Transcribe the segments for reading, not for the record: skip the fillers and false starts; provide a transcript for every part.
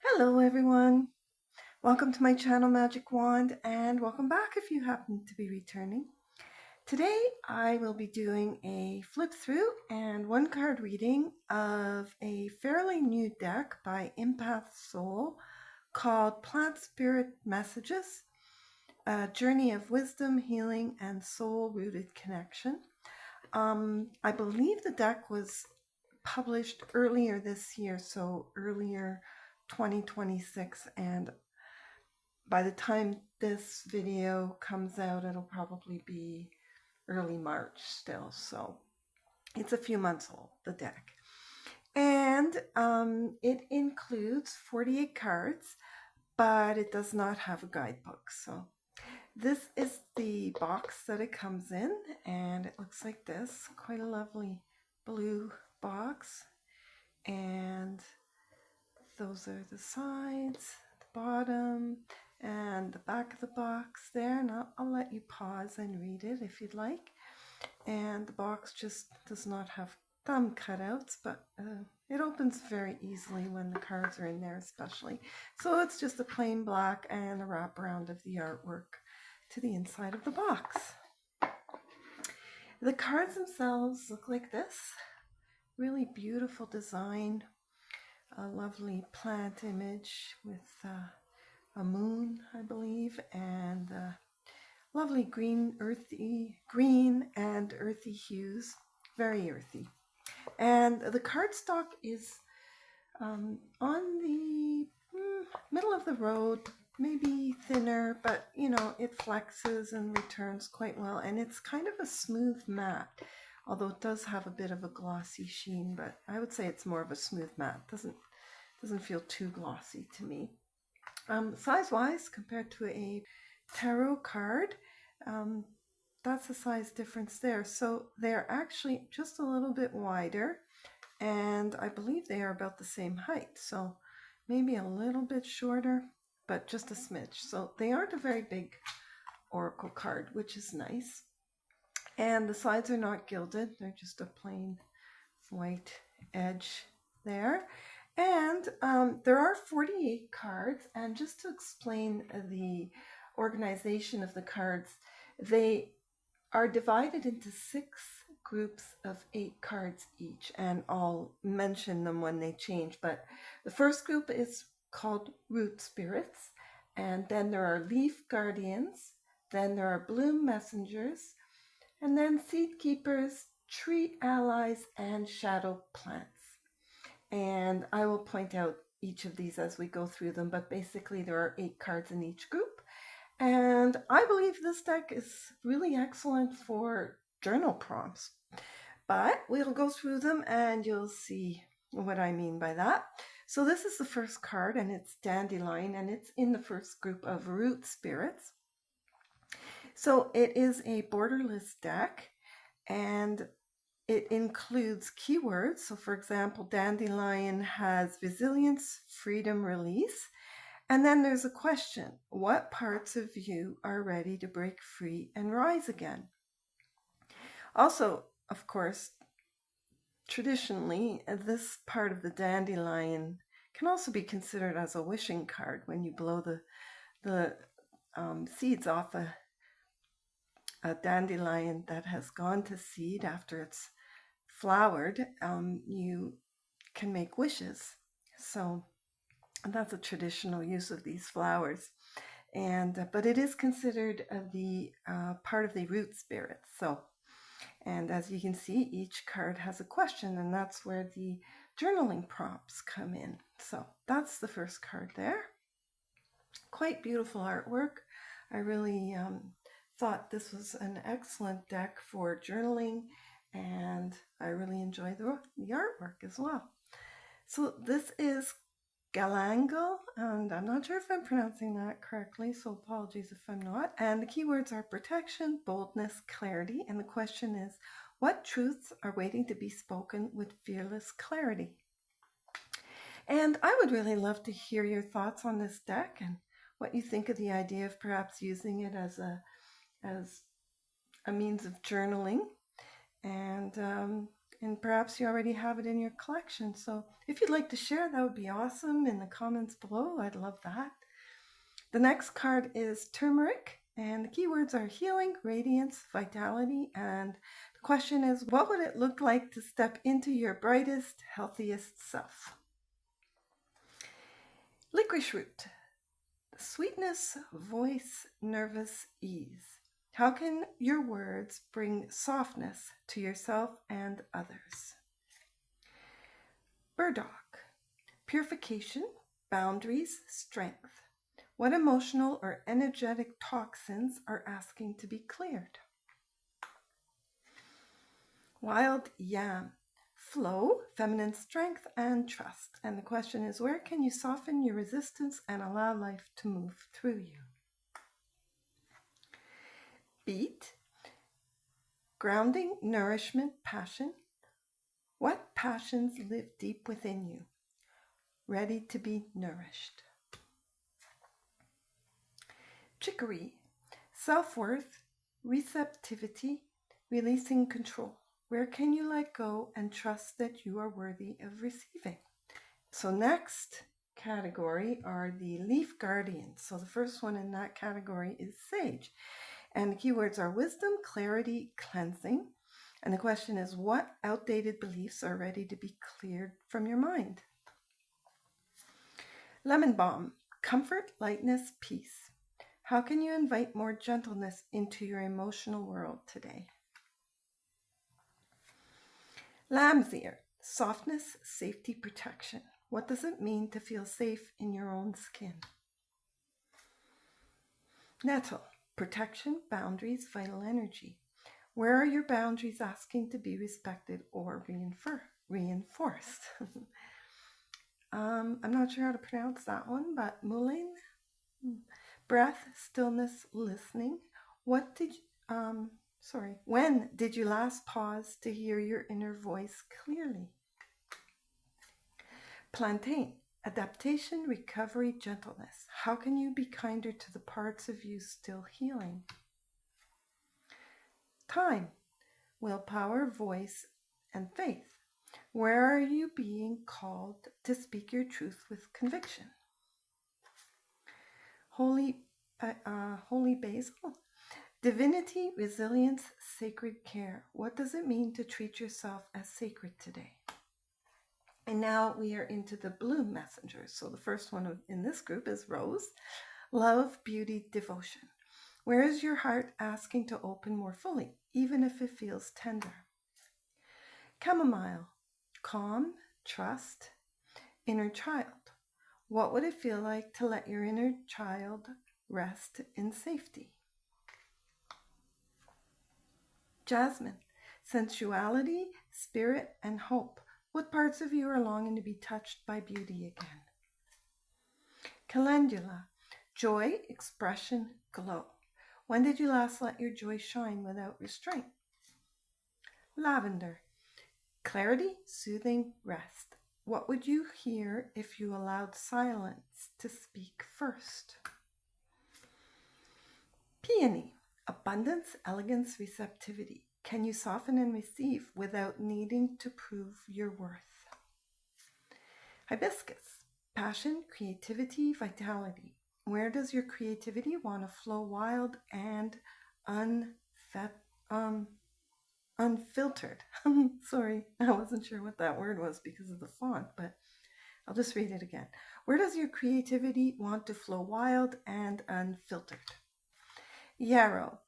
Hello everyone, welcome to my channel Magic Wand and welcome back if you happen to be returning. Today I will be doing a flip through and one card reading of a fairly new deck by Empath Soul called Plant Spirit Messages, a journey of wisdom, healing and soul-rooted connection. I believe the deck was published earlier this year, so earlier 2026, and by the time this video comes out, it'll probably be early March still. So it's a few months old, the deck. And it includes 48 cards, but it does not have a guidebook. So this is the box that it comes in, and it looks like this. Quite a lovely blue box. And those are the sides, the bottom, and the back of the box there. And I'll let you pause and read it if you'd like. And the box just does not have thumb cutouts, but it opens very easily when the cards are in there especially. So it's just a plain black and a wraparound of the artwork to the inside of the box. The cards themselves look like this. Really beautiful design. A lovely plant image with a moon, I believe, and lovely green and earthy hues, very earthy. And the cardstock is on the middle of the road, maybe thinner, but you know, it flexes and returns quite well, and it's kind of a smooth matte, although it does have a bit of a glossy sheen, but I would say it's more of a smooth matte. Doesn't feel too glossy to me. Size-wise, compared to a tarot card, that's a size difference there. So they're actually just a little bit wider, and I believe they are about the same height. So maybe a little bit shorter, but just a smidge. So they aren't a very big oracle card, which is nice. And the sides are not gilded. They're just a plain white edge there. And there are 48 cards, and just to explain the organization of the cards, they are divided into 6 groups of 8 cards each, and I'll mention them when they change. But the first group is called Root Spirits, and then there are Leaf Guardians, then there are Bloom Messengers, and then Seed Keepers, Tree Allies, and Shadow Plants. And I will point out each of these as we go through them, but basically there are 8 cards in each group. And I believe this deck is really excellent for journal prompts. But we'll go through them and you'll see what I mean by that. So this is the first card, and it's Dandelion, and it's in the first group of Root Spirits. So it is a borderless deck, and it includes keywords. So for example, Dandelion has resilience, freedom, release. And then there's a question: what parts of you are ready to break free and rise again? Also, of course, traditionally, this part of the dandelion can also be considered as a wishing card. When you blow the seeds off a dandelion that has gone to seed after it's flowered, you can make wishes. So that's a traditional use of these flowers. And but it is considered the part of the root spirit. So, and as you can see, each card has a question, and that's where the journaling prompts come in. So that's the first card there. Quite beautiful artwork. I really thought this was an excellent deck for journaling, and I really enjoy the artwork as well. So this is Galangal, and I'm not sure if I'm pronouncing that correctly, so apologies if I'm not. And the keywords are protection, boldness, clarity, and the question is, what truths are waiting to be spoken with fearless clarity? And I would really love to hear your thoughts on this deck and what you think of the idea of perhaps using it as a means of journaling. And and perhaps you already have it in your collection. So if you'd like to share, that would be awesome in the comments below. I'd love that. The next card is turmeric, and the keywords are healing, radiance, vitality, and the question is, what would it look like to step into your brightest, healthiest self? Licorice root, sweetness, voice, nervous ease. How can your words bring softness to yourself and others? Burdock, purification, boundaries, strength. What emotional or energetic toxins are asking to be cleared? Wild yam, flow, feminine strength, and trust. And the question is, where can you soften your resistance and allow life to move through you? Beet, grounding, nourishment, passion. What passions live deep within you, ready to be nourished? Chicory, self-worth, receptivity, releasing control. Where can you let go and trust that you are worthy of receiving? So next category are the leaf guardians. So the first one in that category is sage. And the keywords are wisdom, clarity, cleansing. And the question is, what outdated beliefs are ready to be cleared from your mind? Lemon balm, comfort, lightness, peace. How can you invite more gentleness into your emotional world today? Lamb's ear, softness, safety, protection. What does it mean to feel safe in your own skin? Nettle, protection, boundaries, vital energy. Where are your boundaries asking to be respected or reinforced? I'm not sure how to pronounce that one, but mullein, breath, stillness, listening. When did you last pause to hear your inner voice clearly? Plantain, adaptation, recovery, gentleness. How can you be kinder to the parts of you still healing? Thyme, willpower, voice, and faith. Where are you being called to speak your truth with conviction? Holy basil, divinity, resilience, sacred care. What does it mean to treat yourself as sacred today? And now we are into the blue messengers. So the first one in this group is rose, love, beauty, devotion. Where is your heart asking to open more fully, even if it feels tender? Chamomile, calm, trust, inner child. What would it feel like to let your inner child rest in safety? Jasmine, sensuality, spirit, and hope. What parts of you are longing to be touched by beauty again? Calendula, joy, expression, glow. When did you last let your joy shine without restraint? Lavender, clarity, soothing, rest. What would you hear if you allowed silence to speak first? Peony, abundance, elegance, receptivity. Can you soften and receive without needing to prove your worth? Hibiscus, passion, creativity, vitality. Where does your creativity want to flow wild and unfiltered? Sorry, I wasn't sure what that word was because of the font, but I'll just read it again. Where does your creativity want to flow wild and unfiltered? Yarrow,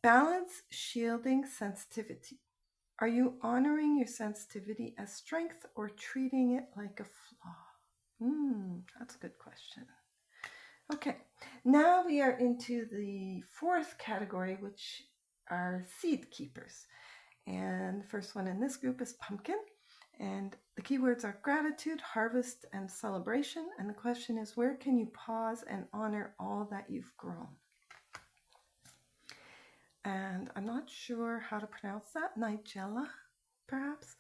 balance, shielding, sensitivity. Are you honoring your sensitivity as strength or treating it like a flaw? That's a good question. Okay, now we are into the fourth category, which are seed keepers. And the first one in this group is pumpkin. And the keywords are gratitude, harvest, and celebration. And the question is, where can you pause and honor all that you've grown? And I'm not sure how to pronounce that. Nigella, perhaps.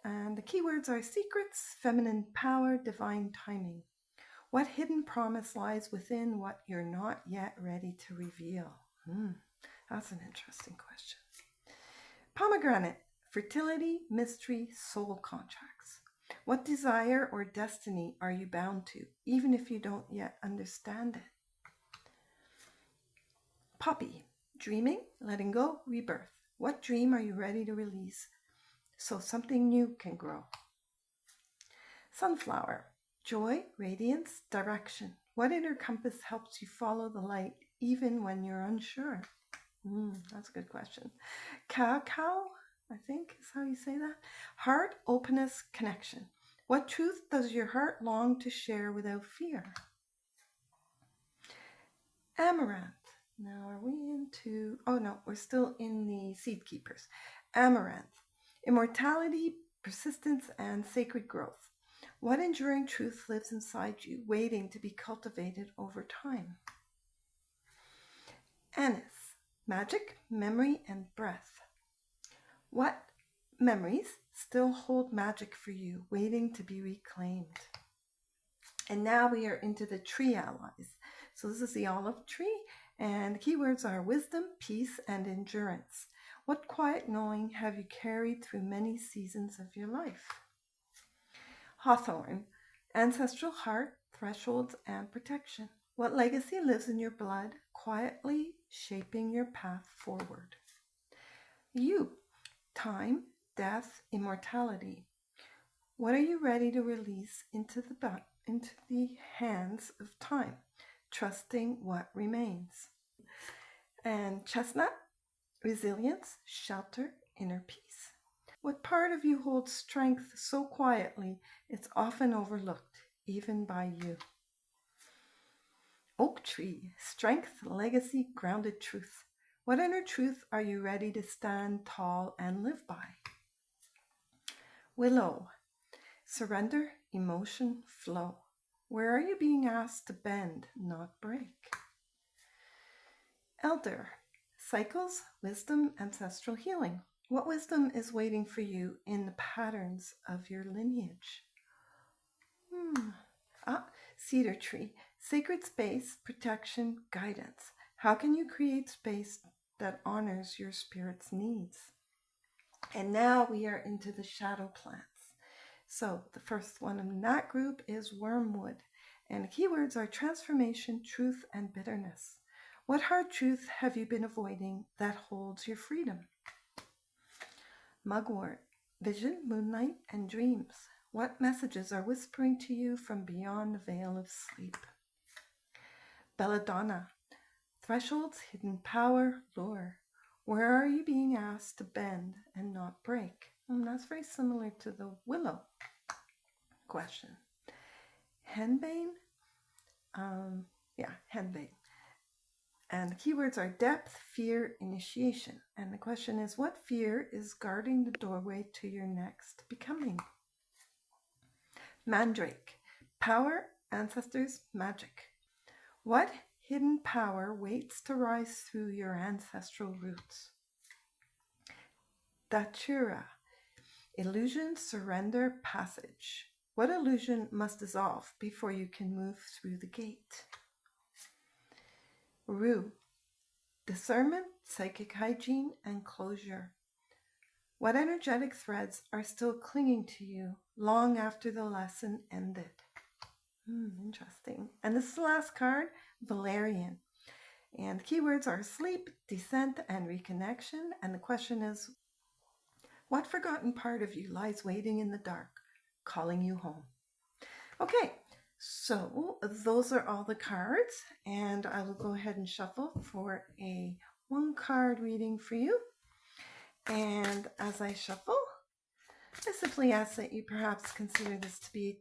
And the keywords are secrets, feminine power, divine timing. What hidden promise lies within what you're not yet ready to reveal? That's an interesting question. Pomegranate, Fertility, mystery, soul contracts. What desire or destiny are you bound to, even if you don't yet understand it? Poppy, dreaming, letting go, rebirth. What dream are you ready to release so something new can grow? Sunflower, joy, radiance, direction. What inner compass helps you follow the light even when you're unsure? That's a good question. Cacao, I think is how you say that. Heart, openness, connection. What truth does your heart long to share without fear? Amaranth. Now, are we into... Oh, no, we're still in the Seed Keepers. Amaranth. Immortality, persistence, and sacred growth. What enduring truth lives inside you, waiting to be cultivated over time? Anise. Magic, memory, and breath. What memories still hold magic for you, waiting to be reclaimed? And now we are into the tree allies. So this is the olive tree, and the keywords are wisdom, peace, and endurance. What quiet knowing have you carried through many seasons of your life? Hawthorn, ancestral heart, thresholds, and protection. What legacy lives in your blood, quietly shaping your path forward? You, time, death, immortality. What are you ready to release into the hands of time, trusting what remains? And chestnut, resilience, shelter, inner peace. What part of you holds strength so quietly it's often overlooked, even by you? Oak tree, strength, legacy, grounded truth. What inner truth are you ready to stand tall and live by? Willow, surrender, emotion, flow. Where are you being asked to bend, not break? Elder, cycles, wisdom, ancestral healing. What wisdom is waiting for you in the patterns of your lineage? Cedar tree, sacred space, protection, guidance. How can you create space that honors your spirit's needs? And now we are into the shadow plants. So the first one in that group is wormwood. And the keywords are transformation, truth, and bitterness. What hard truth have you been avoiding that holds your freedom? Mugwort, vision, moonlight, and dreams. What messages are whispering to you from beyond the veil of sleep? Belladonna, thresholds, hidden power, lure. Where are you being asked to bend and not break? That's very similar to the willow question. Henbane, henbane. And the keywords are depth, fear, initiation. And the question is, what fear is guarding the doorway to your next becoming? Mandrake, power, ancestors, magic. What hidden power waits to rise through your ancestral roots? Datura, illusion, surrender, passage. What illusion must dissolve before you can move through the gate? Rue, discernment, psychic hygiene, and closure. What energetic threads are still clinging to you long after the lesson ended? Interesting. And this is the last card, Valerian. And keywords are sleep, descent, and reconnection. And the question is, what forgotten part of you lies waiting in the dark, calling you home? Okay, so those are all the cards. And I will go ahead and shuffle for a one-card reading for you. And as I shuffle, I simply ask that you perhaps consider this to be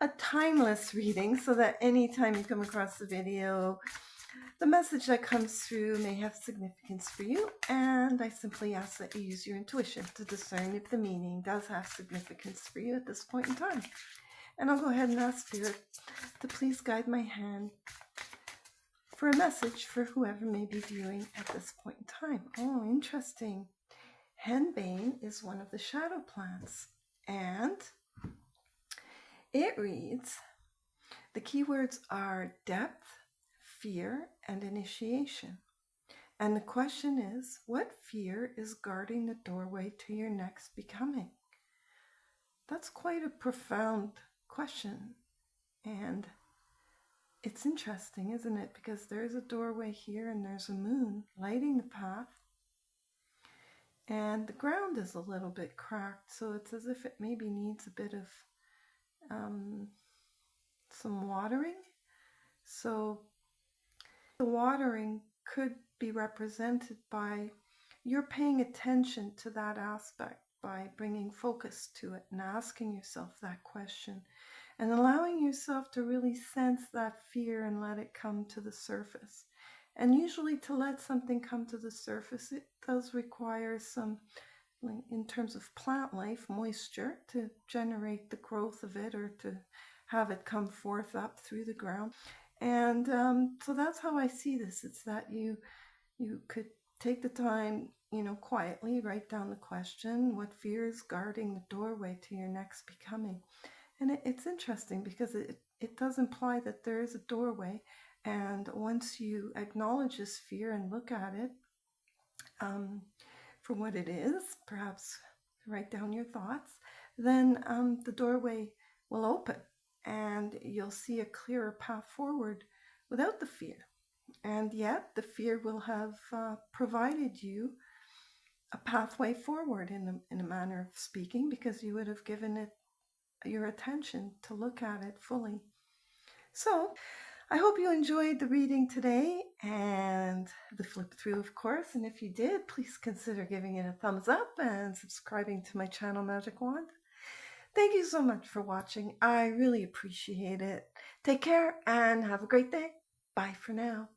a timeless reading, so that anytime you come across the video, the message that comes through may have significance for you. And I simply ask that you use your intuition to discern if the meaning does have significance for you at this point in time. And I'll go ahead and ask Spirit to please guide my hand for a message for whoever may be viewing at this point in time. Oh, interesting. Henbane is one of the shadow plants, and it reads, the keywords are depth, fear, and initiation. And the question is, what fear is guarding the doorway to your next becoming? That's quite a profound question. And it's interesting, isn't it? Because there's a doorway here and there's a moon lighting the path. And the ground is a little bit cracked, so it's as if it maybe needs a bit of some watering. So the watering could be represented by you're paying attention to that aspect by bringing focus to it and asking yourself that question and allowing yourself to really sense that fear and let it come to the surface. And usually to let something come to the surface, it does require some, in terms of plant life, moisture to generate the growth of it or to have it come forth up through the ground. And so that's how I see this. It's that you could take the time, quietly write down the question, what fear is guarding the doorway to your next becoming? And it's interesting because it does imply that there is a doorway. And once you acknowledge this fear and look at it for what it is, perhaps write down your thoughts, then the doorway will open and you'll see a clearer path forward without the fear. And yet the fear will have provided you a pathway forward in a manner of speaking, because you would have given it your attention to look at it fully. So I hope you enjoyed the reading today and the flip through, of course. And if you did, please consider giving it a thumbs up and subscribing to my channel, Magic Wand. Thank you so much for watching. I really appreciate it. Take care and have a great day. Bye for now.